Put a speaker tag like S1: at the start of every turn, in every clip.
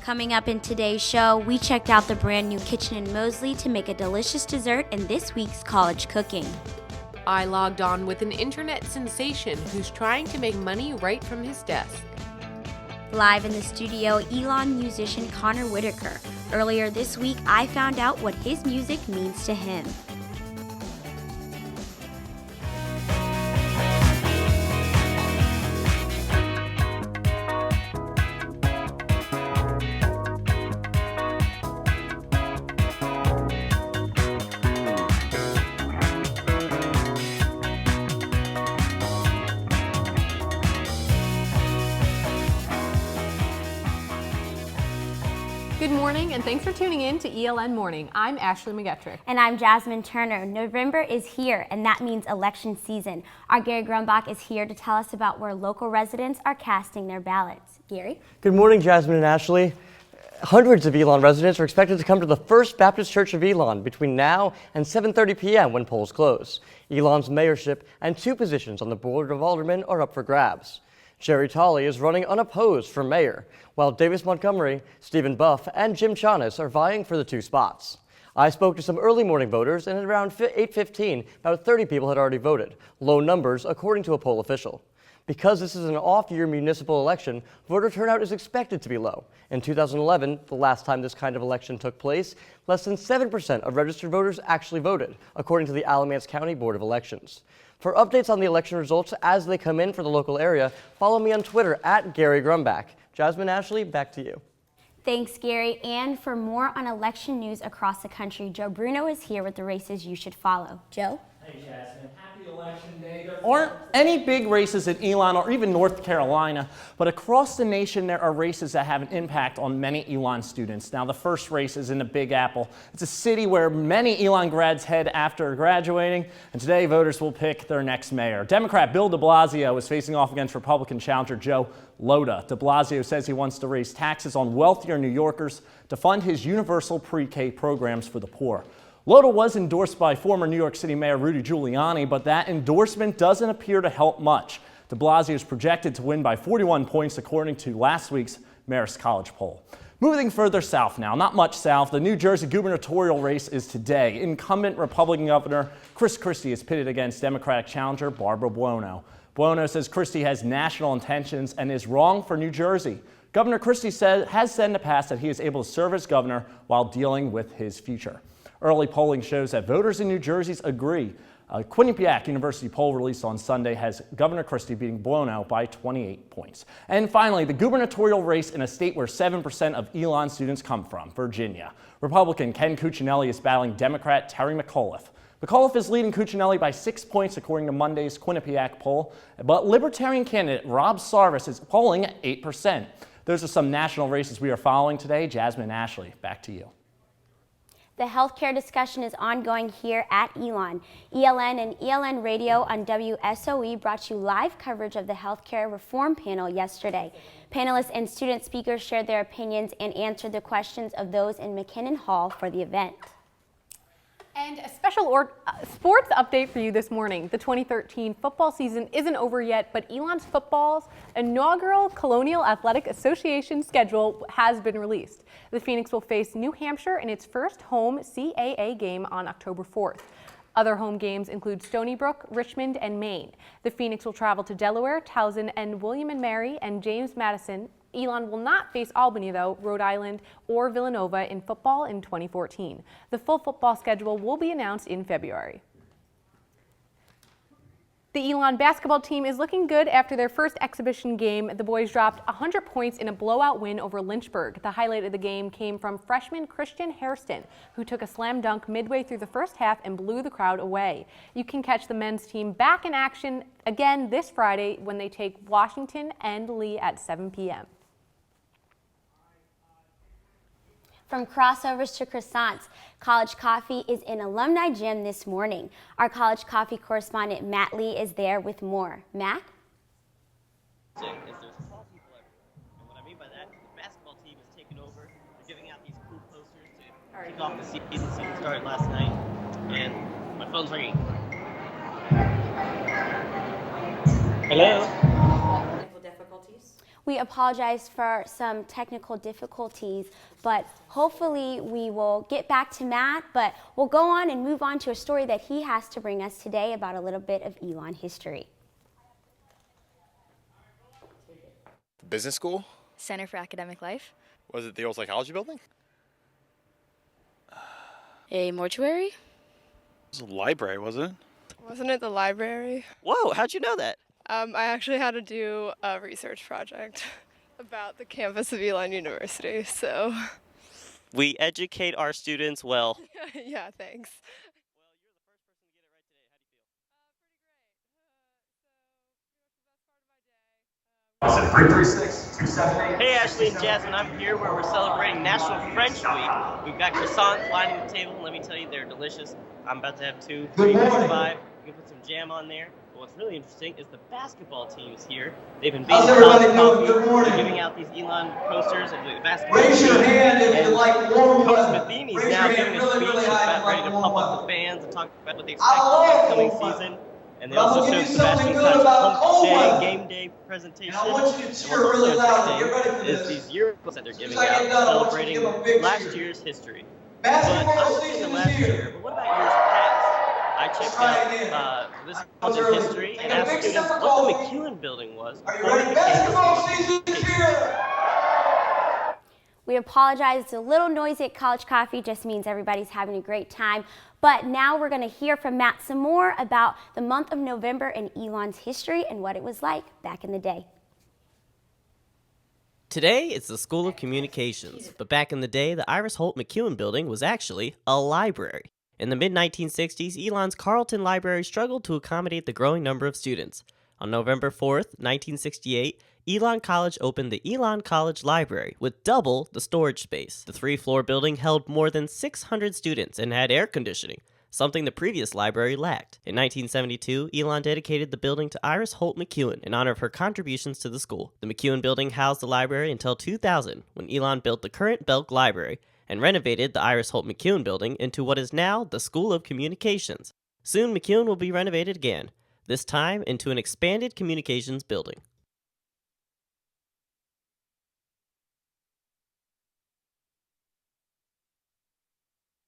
S1: Coming up in today's show, we checked out the brand new kitchen in Moseley to make a delicious dessert in this week's College Cooking.
S2: I logged on with an internet sensation who's trying to make money right from his desk.
S1: Live in the studio, Elon musician Connor Whitaker. Earlier this week, I found out what his music means to him.
S3: Good morning, and thanks for tuning in to ELN Morning. I'm Ashley McGettrick.
S1: And I'm Jasmine Turner. November is here, and that means election season. Our Gary Grumbach is here to tell us about where local residents are casting their ballots. Gary?
S4: Good morning, Jasmine and Ashley. Hundreds of Elon residents are expected to come to the First Baptist Church of Elon between now and 7:30 p.m. when polls close. Elon's mayorship and 2 positions on the Board of Aldermen are up for grabs. Jerry Tolley is running unopposed for mayor, while Davis Montgomery, Stephen Buff, and Jim Chanas are vying for the 2 spots. I spoke to some early morning voters, and at around 8:15, about 30 people had already voted, low numbers according to a poll official. Because this is an off-year municipal election, voter turnout is expected to be low. In 2011, the last time this kind of election took place, less than 7% of registered voters actually voted, according to the Alamance County Board of Elections. For updates on the election results as they come in for the local area, follow me on Twitter at Gary Grumbach. Jasmine, Ashley, back to you.
S1: Thanks, Gary. And for more on election news across the country, Joe Bruno is here with the races you should follow. Joe?
S5: Hey, Jasmine. Happy Election Day. There aren't any big races in Elon or even North Carolina, but across the nation there are races that have an impact on many Elon students. Now, the first race is in the Big Apple. It's a city where many Elon grads head after graduating, and today voters will pick their next mayor. Democrat Bill de Blasio is facing off against Republican challenger Joe Lhota. De Blasio says he wants to raise taxes on wealthier New Yorkers to fund his universal pre-K programs for the poor. Lhota was endorsed by former New York City Mayor Rudy Giuliani, but that endorsement doesn't appear to help much. De Blasio is projected to win by 41 points according to last week's Marist College poll. Moving further south now, not much south, the New Jersey gubernatorial race is today. Incumbent Republican Governor Chris Christie is pitted against Democratic challenger Barbara Buono. Buono says Christie has national intentions and is wrong for New Jersey. Governor Christie has said in the past that he is able to serve as governor while dealing with his future. Early polling shows that voters in New Jersey agree. A Quinnipiac University poll released on Sunday has Governor Christie beating Buono by 28 points. And finally, the gubernatorial race in a state where 7% of Elon students come from, Virginia. Republican Ken Cuccinelli is battling Democrat Terry McAuliffe. McAuliffe is leading Cuccinelli by 6 points according to Monday's Quinnipiac poll, but Libertarian candidate Rob Sarvis is polling at 8%. Those are some national races we are following today. Jasmine and Ashley, back to you.
S1: The healthcare discussion is ongoing here at Elon. ELN and ELN Radio on WSOE brought you live coverage of the healthcare reform panel yesterday. Panelists and student speakers shared their opinions and answered the questions of those in McKinnon Hall for the event.
S3: And a special sports update for you this morning. The 2013 football season isn't over yet, but Elon's football's inaugural Colonial Athletic Association schedule has been released. The Phoenix will face New Hampshire in its first home CAA game on October 4th. Other home games include Stony Brook, Richmond, and Maine. The Phoenix will travel to Delaware, Towson, and William and Mary, and James Madison. Elon will not face Albany, though, Rhode Island, or Villanova in football in 2014. The full football schedule will be announced in February. The Elon basketball team is looking good after their first exhibition game. The boys dropped 100 points in a blowout win over Lynchburg. The highlight of the game came from freshman Christian Hairston, who took a slam dunk midway through the first half and blew the crowd away. You can catch the men's team back in action again this Friday when they take Washington and Lee at 7 p.m.
S1: From crossovers to croissants, College Coffee is in Alumni Gym this morning. Our College Coffee correspondent Matt Lee is there with more. Matt?
S6: Is there's tall people everywhere. And what I mean by that is the basketball team is taking over. They're giving out these cool posters to kick off the season. The season started last night, and my phone's ringing. Hello?
S1: We apologize for some technical difficulties, but hopefully we will get back to Matt, but we'll go on and move on to a story that he has to bring us today about a little bit of Elon history.
S7: Business school?
S8: Center for Academic Life.
S7: Was it the old psychology building?
S8: A mortuary.
S7: It was a library, wasn't it?
S9: Wasn't it the library?
S6: Whoa, how'd you know that?
S9: I actually had to do a research project about the campus of Elon University, so.
S6: We educate our students well.
S9: Yeah, thanks.
S6: Hey Ashley and Jasmine, I'm here where we're celebrating National French Week. We've got croissants lining the table, and let me tell you, they're delicious. I'm about to have 2, 3, 4, 5. You can put some jam on there. But what's really interesting is the basketball teams here. They've been beating coffee. They're giving out these Elon posters of the basketball team. Raise your hand if you like warm weather. Coach Matheny's now giving a speech. He's about ready to pump up the fans and talk about what they expect for the upcoming season. And they also showed Sebastian Koch's Hump Day, Game Day presentation. And what's also interesting is these yearbooks that they're giving out, celebrating last year's history. But I was thinking last year, but what about years past? I checked out this college history and asked students what the McEwen building was before it became a.
S1: We apologize, it's a little noisy at College Coffee, just means everybody's having a great time. But now we're going to hear from Matt some more about the month of November in Elon's history and what it was like back in the day.
S10: Today, it's the School of Communications, but back in the day, the Iris Holt McEwen building was actually a library. In the mid-1960s, Elon's Carleton Library struggled to accommodate the growing number of students. On November 4th, 1968, Elon College opened the Elon College Library with double the storage space. The 3-floor building held more than 600 students and had air conditioning, something the previous library lacked. In 1972, Elon dedicated the building to Iris Holt McEwen in honor of her contributions to the school. The McEwen building housed the library until 2000, when Elon built the current Belk Library and renovated the Iris Holt McEwen building into what is now the School of Communications. Soon, McEwen will be renovated again, this time into an expanded communications building.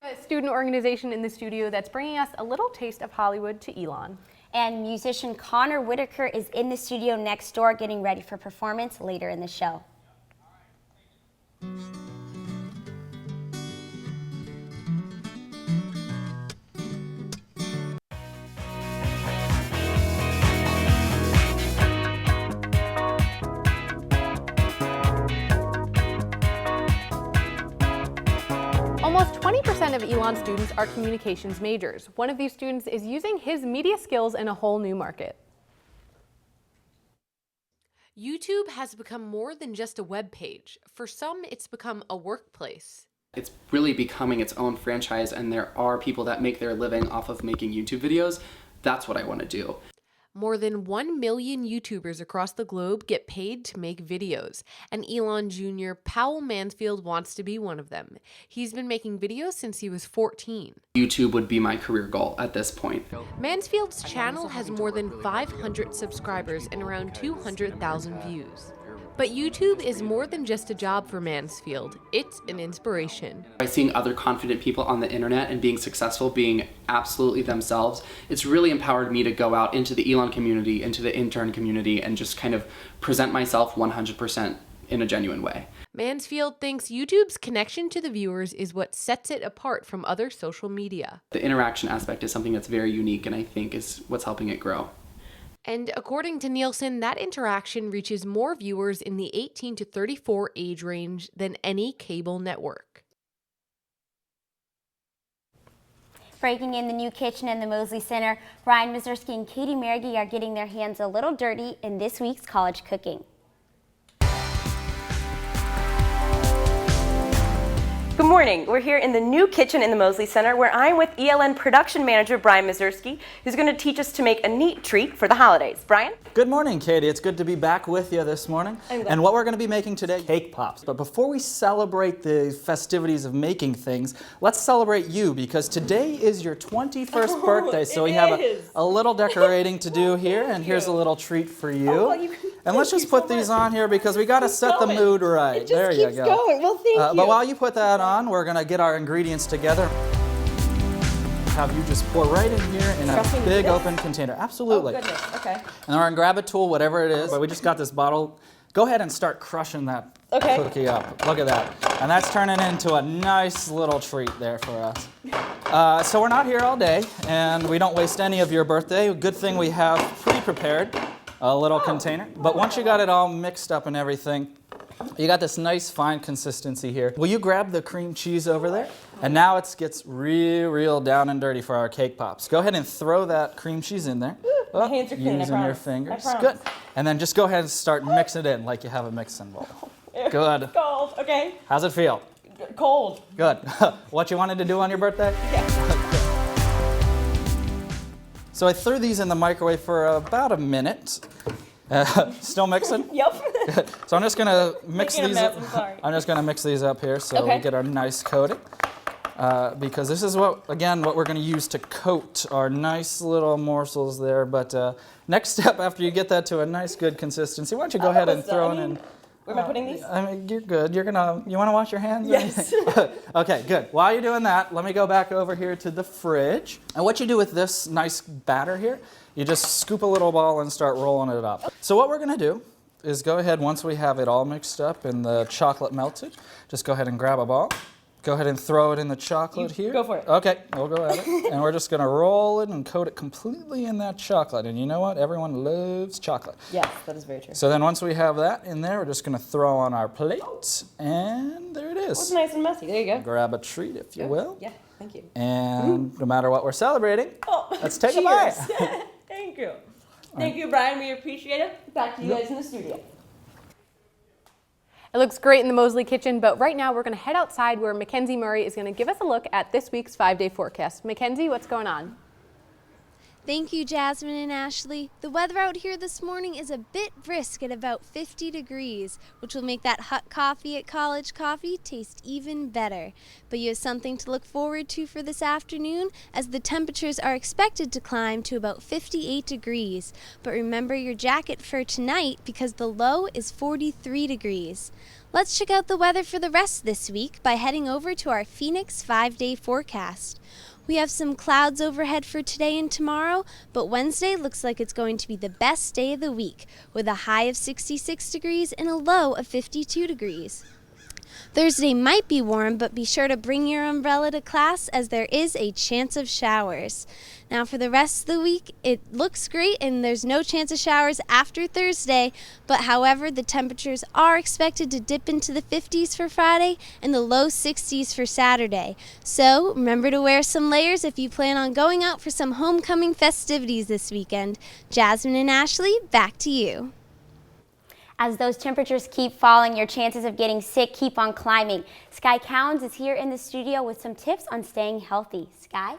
S3: A student organization in the studio that's bringing us a little taste of Hollywood to Elon.
S1: And musician Connor Whitaker is in the studio next door getting ready for performance later in the show.
S3: Almost 20% of Elon students are communications majors. One of these students is using his media skills in a whole new market.
S2: YouTube has become more than just a web page. For some, it's become a workplace.
S11: It's really becoming its own franchise, and there are people that make their living off of making YouTube videos. That's what I want to do.
S2: More than 1 million YouTubers across the globe get paid to make videos, and Elon Jr. Powell Mansfield wants to be one of them. He's been making videos since he was 14.
S11: YouTube would be my career goal at this point.
S2: Mansfield's channel has more than 500 subscribers and around 200,000 views. But YouTube is more than just a job for Mansfield. It's an inspiration.
S11: By seeing other confident people on the internet and being successful, being absolutely themselves, it's really empowered me to go out into the Elon community, into the intern community, and just kind of present myself 100% in a genuine way.
S2: Mansfield thinks YouTube's connection to the viewers is what sets it apart from other social media.
S11: The interaction aspect is something that's very unique, and I think is what's helping it grow.
S2: And according to Nielsen, that interaction reaches more viewers in the 18 to 34 age range than any cable network.
S1: Breaking in the new kitchen in the Mosley Center, Brian Mazurski and Katie Mergy are getting their hands a little dirty in this week's college cooking.
S12: Good morning. We're here in the new kitchen in the Mosley Center where I'm with ELN production manager Brian Mazurski, who's going to teach us to make a neat treat for the holidays. Brian?
S13: Good morning, Katie. It's good to be back with you this morning. And what we're going to be making today, cake pops. But before we celebrate the festivities of making things, let's celebrate you because today is your 21st birthday. So we have a little decorating to do here, and here's a little treat for you. And let's just put these on here because we got to set the mood right. There you go.
S12: Going. Well, thank you.
S13: But while you put that on, we're going to get our ingredients together. Have you just pour right in here in a big open container. Absolutely.
S12: Oh, goodness. Okay.
S13: And then we're going to grab a tool, whatever it is. But we just got this bottle. Go ahead and start crushing that cookie up. Look at that. And that's turning into a nice little treat there for us. So we're not here all day, and we don't waste any of your birthday. Good thing we have pre-prepared a little container. But once you got it all mixed up and everything, you got this nice fine consistency here. Will you grab the cream cheese over there? And now it gets real down and dirty for our cake pops. Go ahead and throw that cream cheese in there.
S12: My hands are clean,
S13: using your fingers.
S12: I promise.
S13: Good. And then just go ahead and start mixing it in like you have a mixing bowl. Good.
S12: Cold. Okay.
S13: How's it feel?
S12: Cold.
S13: Good. What you wanted to do on your birthday?
S12: Yeah.
S13: So I threw these in the microwave for about a minute. Still mixing?
S12: Yep.
S13: So I'm just gonna mix
S12: Making a
S13: these
S12: mess,
S13: up.
S12: I'm sorry.
S13: I'm just gonna mix these up here so we get our nice coating. Because this is what we're gonna use to coat our nice little morsels there. But next step after you get that to a nice good consistency, why don't you go ahead and throw in.
S12: Where am I putting these?
S13: I mean, you're good. You wanna wash your hands?
S12: Yes.
S13: Okay, good. While you're doing that, let me go back over here to the fridge. And what you do with this nice batter here, you just scoop a little ball and start rolling it up. So what we're gonna do is go ahead, once we have it all mixed up and the chocolate melted, just go ahead and grab a ball. Go ahead and throw it in the chocolate here.
S12: Go for it.
S13: Okay, we'll go at it. And we're just gonna roll it and coat it completely in that chocolate. And you know what? Everyone loves chocolate.
S12: Yes, that is very true.
S13: So then once we have that in there, we're just gonna throw on our plate. And there it is.
S12: It's nice and messy. There you go.
S13: Grab a treat, if you will.
S12: Yeah, thank you.
S13: And no matter what we're celebrating, let's take a
S12: Cheers.
S13: bite.
S12: Thank you. Thank you, Brian. We appreciate it. Back to you guys in the studio.
S3: It looks great in the Mosley kitchen, but right now we're going to head outside where Mackenzie Murray is going to give us a look at this week's 5-day forecast. Mackenzie, what's going on?
S14: Thank you, Jasmine and Ashley. The weather out here this morning is a bit brisk at about 50 degrees, which will make that hot coffee at College Coffee taste even better. But you have something to look forward to for this afternoon, as the temperatures are expected to climb to about 58 degrees. But remember your jacket for tonight because the low is 43 degrees. Let's check out the weather for the rest of this week by heading over to our Phoenix 5-day forecast. We have some clouds overhead for today and tomorrow, but Wednesday looks like it's going to be the best day of the week, with a high of 66 degrees and a low of 52 degrees. Thursday might be warm, but be sure to bring your umbrella to class as there is a chance of showers. Now for the rest of the week, it looks great and there's no chance of showers after Thursday, but however, the temperatures are expected to dip into the 50s for Friday and the low 60s for Saturday. So remember to wear some layers if you plan on going out for some homecoming festivities this weekend. Jasmine and Ashley, back to you.
S1: As those temperatures keep falling, your chances of getting sick keep on climbing. Sky Cowens is here in the studio with some tips on staying healthy. Sky?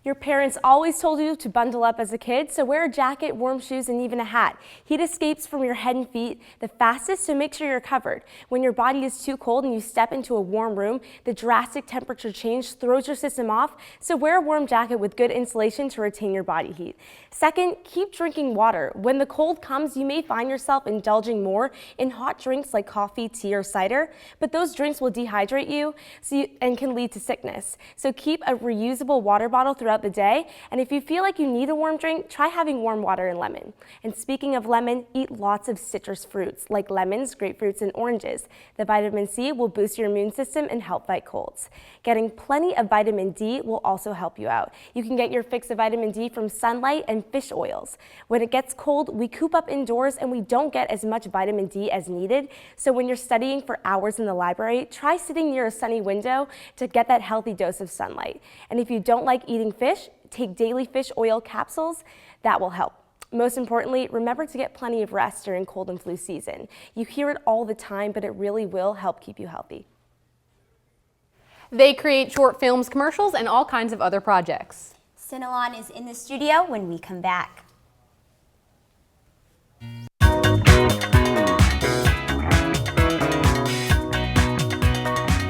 S15: Your parents always told you to bundle up as a kid, so wear a jacket, warm shoes, and even a hat. Heat escapes from your head and feet the fastest, so make sure you're covered. When your body is too cold and you step into a warm room, the drastic temperature change throws your system off, so wear a warm jacket with good insulation to retain your body heat. Second, keep drinking water. When the cold comes, you may find yourself indulging more in hot drinks like coffee, tea, or cider, but those drinks will dehydrate you and can lead to sickness. So keep a reusable water bottle throughout the day, and if you feel like you need a warm drink, try having warm water and lemon. And speaking of lemon, eat lots of citrus fruits like lemons, grapefruits, and oranges. The vitamin C will boost your immune system and help fight colds. Getting plenty of vitamin D will also help you out. You can get your fix of vitamin D from sunlight and fish oils. When it gets cold, we coop up indoors and we don't get as much vitamin D as needed. So when you're studying for hours in the library, try sitting near a sunny window to get that healthy dose of sunlight. And if you don't like eating fish, take daily fish oil capsules. That will help. Most importantly, remember to get plenty of rest during cold and flu season. You hear it all the time, but it really will help keep you healthy.
S3: They create short films, commercials, and all kinds of other projects.
S1: Sinon is in the studio when we come back.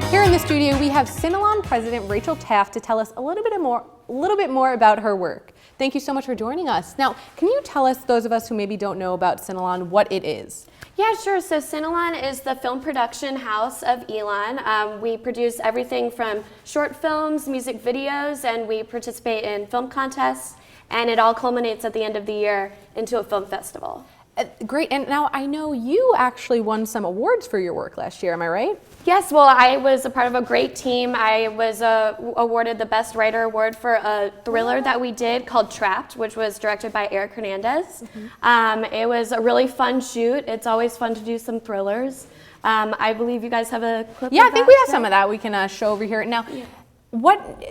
S3: Here in the studio, we have Sinon President Rachel Taft to tell us a little bit more about her work. Thank you so much for joining us. Now, can you tell us, those of us who maybe don't know about Sinon, what it is?
S15: Yeah, sure. So Sinon is the film production house of Elon. We produce everything from short films, music videos, and we participate in film contests, and it all culminates at the end of the year into a film festival.
S3: Great, and now I know you actually won some awards for your work last year, am I right?
S15: Yes, well, I was a part of a great team. I was awarded the Best Writer Award for a thriller that we did called Trapped, which was directed by Eric Hernandez. It was a really fun shoot. It's always fun to do some thrillers. I believe you guys have a clip
S3: Yeah,
S15: of
S3: I think
S15: that
S3: we have
S15: today.
S3: some of that we can show over here. Now,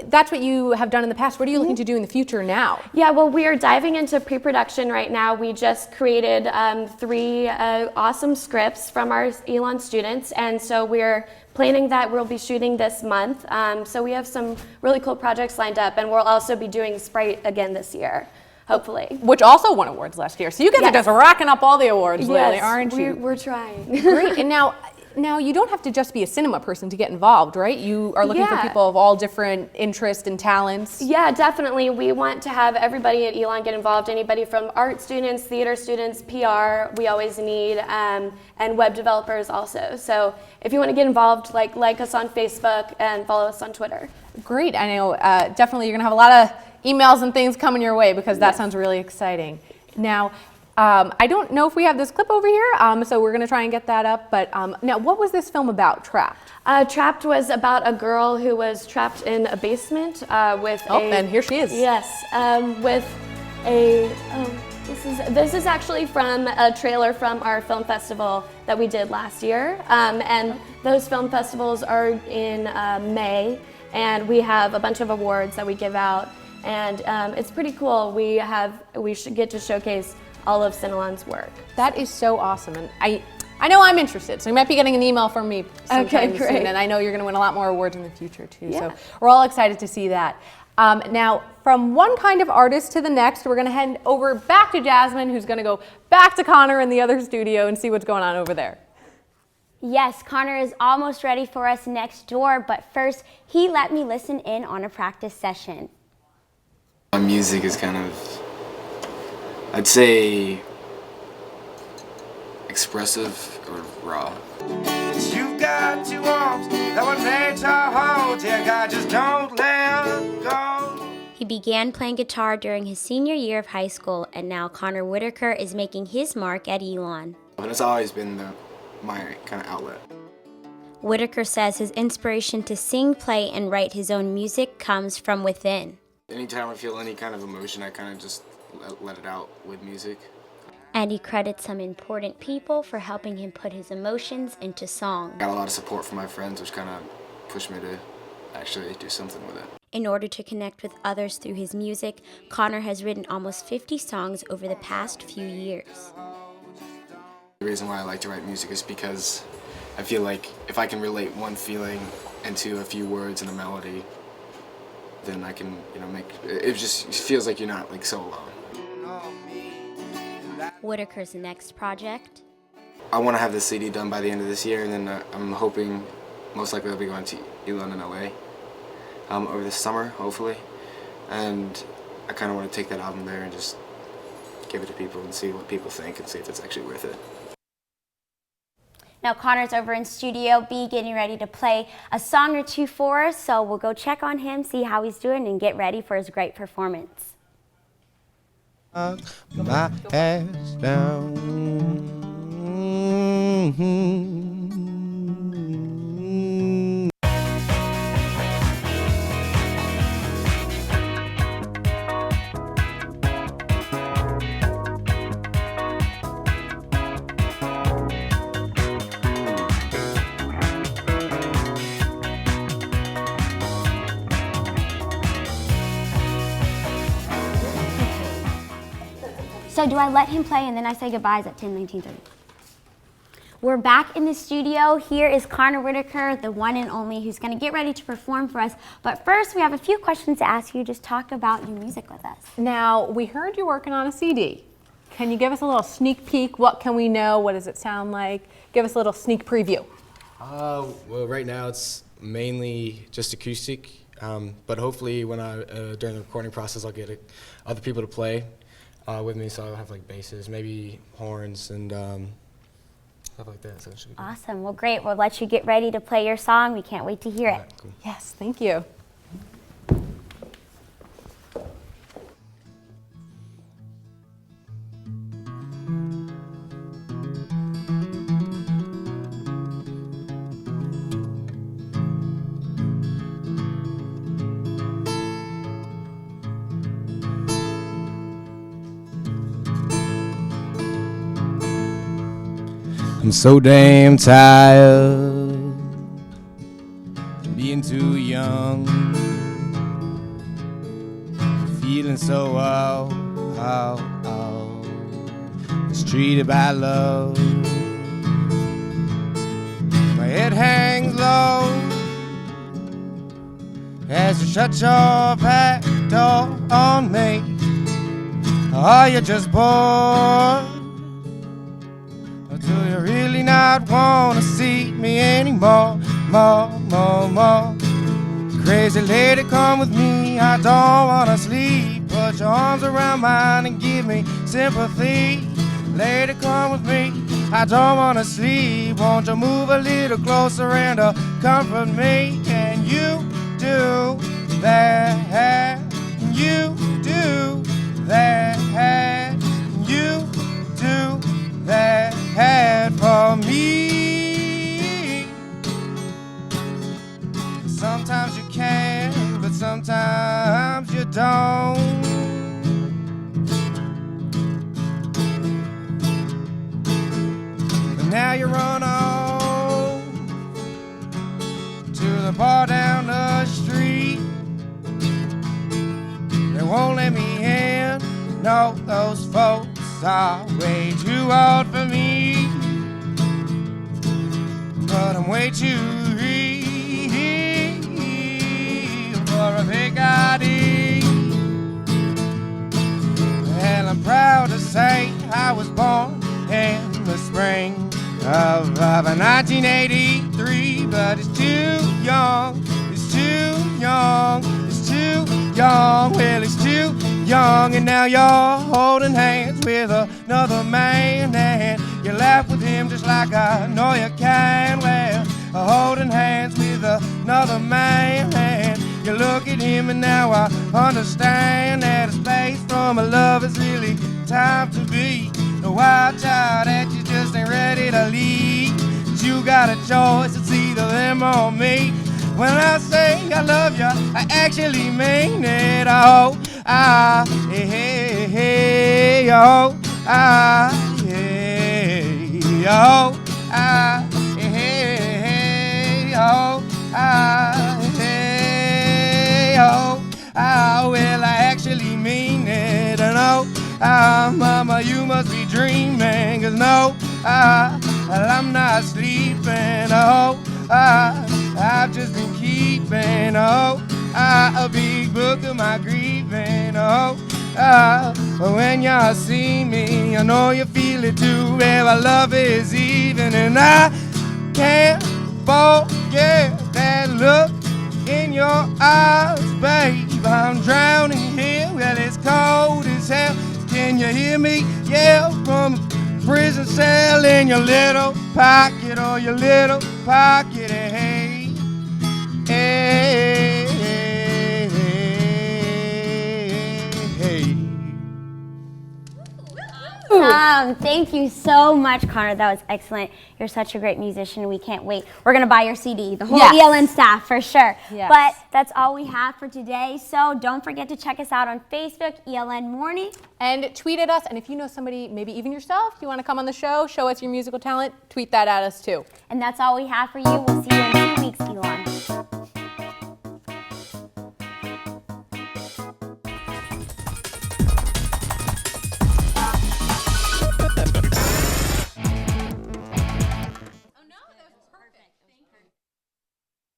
S3: that's what you have done in the past. What are you looking to do in the future now?
S15: Yeah, well, we are diving into pre-production right now. We just created 3 awesome scripts from our Elon students, and so we're planning that we'll be shooting this month. So we have some really cool projects lined up, and we'll also be doing Sprite again this year, hopefully.
S3: Which also won awards last year. So you guys are just racking up all the awards lately, aren't you?
S15: We're trying.
S3: Great, and now you don't have to just be a cinema person to get involved, right? You are looking for people of all different interests and talents.
S15: Yeah, definitely. We want to have everybody at Elon get involved, anybody from art students, theater students, PR, we always need, and web developers also. So if you want to get involved, like us on Facebook and follow us on Twitter.
S3: Great, I know definitely you're gonna have a lot of emails and things coming your way because that sounds really exciting. Now, I don't know if we have this clip over here, so we're going to try and get that up. But now, what was this film about, Trapped?
S15: Trapped was about a girl who was trapped in a basement with
S3: and here she is.
S15: Yes, with a, this is actually from a trailer from our film festival that we did last year. And those film festivals are in May, and we have a bunch of awards that we give out. And it's pretty cool. We should get to showcase all of Sinon's work.
S3: That is so awesome, and I know I'm interested, so you might be getting an email from me sometime
S15: great.
S3: soon, and I know you're going to win a lot more awards in the future too. So we're all excited to see that. Now, from one kind of artist to the next, we're going to head over back to Jasmine, who's going to go back to Connor in the other studio and see what's going on over there.
S1: Yes, Connor is almost ready for us next door, but first, he let me listen in on a practice session.
S16: My music is kind of, I'd say, expressive or raw.
S17: You've got 2 arms that were made to hold you, God, just don't let go.
S1: He began playing guitar during his senior year of high school, and now Connor Whitaker is making his mark at Elon.
S16: But it's always been my kind of outlet.
S1: Whitaker says his inspiration to sing, play, and write his own music comes from within.
S16: Anytime I feel any kind of emotion, I kind of just let it out with music.
S1: And he credits some important people for helping him put his emotions into song.
S16: I got a lot of support from my friends, which kind of pushed me to actually do something with it.
S1: In order to connect with others through his music, Connor has written almost 50 songs over the past few years.
S16: The reason why I like to write music is because I feel like if I can relate one feeling into a few words and a melody, then I can, make it just feels like you're not so alone.
S1: Whitaker's next project?
S16: I want to have this CD done by the end of this year, and then I'm hoping most likely I'll be going to ELN in LA over this summer, hopefully. And I kind of want to take that album there and just give it to people and see what people think and see if it's actually worth it.
S1: Now Connor's over in Studio B getting ready to play a song or two for us, so we'll go check on him, see how he's doing, and get ready for his great performance.
S17: My ass down.
S1: So do I let him play and then I say goodbyes at 10:19:30? We're back in the studio. Here is Connor Whitaker, the one and only, who's going to get ready to perform for us. But first, we have a few questions to ask you. Just talk about your music with us.
S3: Now, we heard you're working on a CD. Can you give us a little sneak peek? What can we know? What does it sound like? Give us a little sneak preview.
S18: Well, right now it's mainly just acoustic.
S16: But hopefully when during the recording process, I'll get other people to play with me, so I'll have like basses, maybe horns, and stuff like that. So it should be good.
S1: Awesome. Well, great. We'll let you get ready to play your song. We can't wait to hear it.
S16: Cool.
S3: Yes, thank you.
S17: I'm so damn tired of being too young, feeling so mistreated by love. My head hangs low as you shut your back door on me. Are you just bored? Do you really not wanna see me anymore? More. Crazy lady, come with me. I don't wanna sleep. Put your arms around mine and give me sympathy. Lady, come with me. I don't wanna sleep. Won't you move a little closer and comfort me? Can you do that? Can you do that? Can you do that for me? Sometimes you can, but sometimes you don't. But now you run off to the bar down the street. They won't let me in. No, those folks are way too old for me, but I'm way too real for a big ID. And I'm proud to say I was born in the spring of 1983, but it's too young, it's too young, it's too young, well it's too young. And now you're holding hands with another man, and you laugh with him just like I know you can. Well, holding hands with another man, and you look at him, and now I understand that a space from a love is really time to be the wild child that you just ain't ready to leave. But you got a choice, it's either them or me. When I say I love you, I actually mean it. Oh, hey, oh, hey, oh, hey, oh, hey, oh, well, I actually mean it. And oh, mama, you must be dreaming, 'cause no, I'm not sleeping. Oh, I've just been keeping, a big book of my grieving. But when y'all see me, I know you feel it too. Well, our love is even, and I can't forget that look in your eyes, babe. I'm drowning here, well, it's cold as hell. Can you hear me yell from a prison cell in your little pocket, or your little pocket? Hey, hey, hey, hey.
S1: Thank you so much, Connor. That was excellent. You're such a great musician. We can't wait. We're going to buy your CD, the whole ELN staff, for sure.
S15: Yes.
S1: But that's all we have for today. So don't forget to check us out on Facebook, ELN Morning.
S3: And tweet at us. And if you know somebody, maybe even yourself, you want to come on the show, show us your musical talent, tweet that at us too.
S1: And that's all we have for you. We'll see you in